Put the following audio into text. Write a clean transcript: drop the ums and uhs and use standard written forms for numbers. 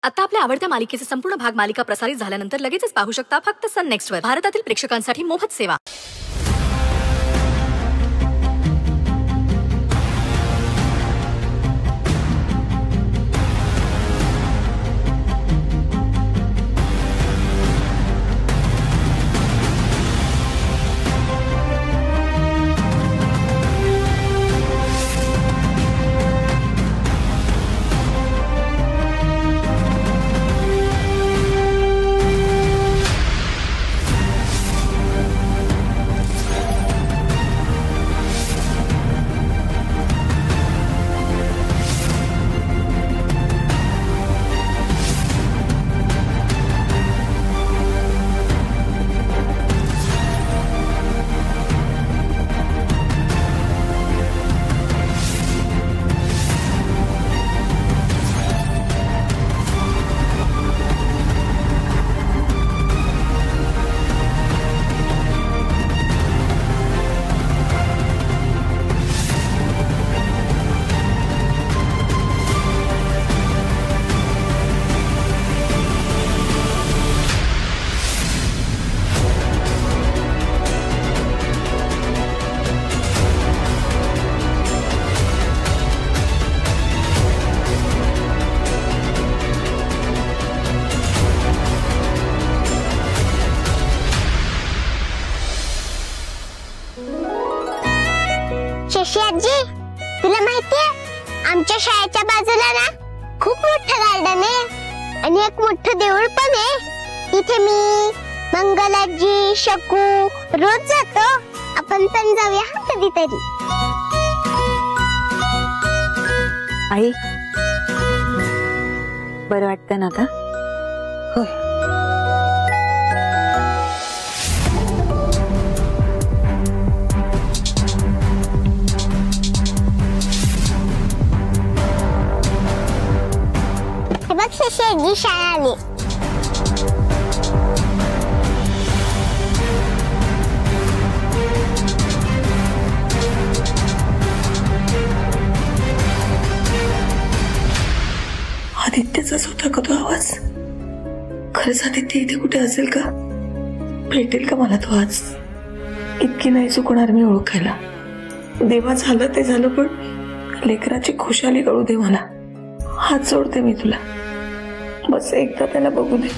आता आपल्या आवडत्या मालिकेचे संपूर्ण भाग मालिका प्रसारित झाल्यानंतर लगेचच पाहू शकता फक्त सन नेक्स्टवर. भारतातील प्रेक्षकांसाठी मोफत सेवा. शशी आजी, तुला माहितीये आमच्या शाळेच्या बाजूला ना खूप मोठं गार्डन आहे आणि एक मोठं देऊळ पण आहे. तिथे मी, मंगलाजी, शकू रोज जातो. आपण पण जाऊया हा कधीतरी. आई, बरं वाटतं ना आता? होय. बघ शशी आजी, शाळा आली. आदित्यचाच होता का तो आवाज? खरंच आदित्य इथे कुठे असेल का? भेटेल का मला तो आज? इतकी नाही चुकणार मी ओळखायला. देवा, झालं ते झालं, पण लेकराची खुशाली कळू दे मला. हात जोडते मी तुला. बस एकदा त्याला बघू दे.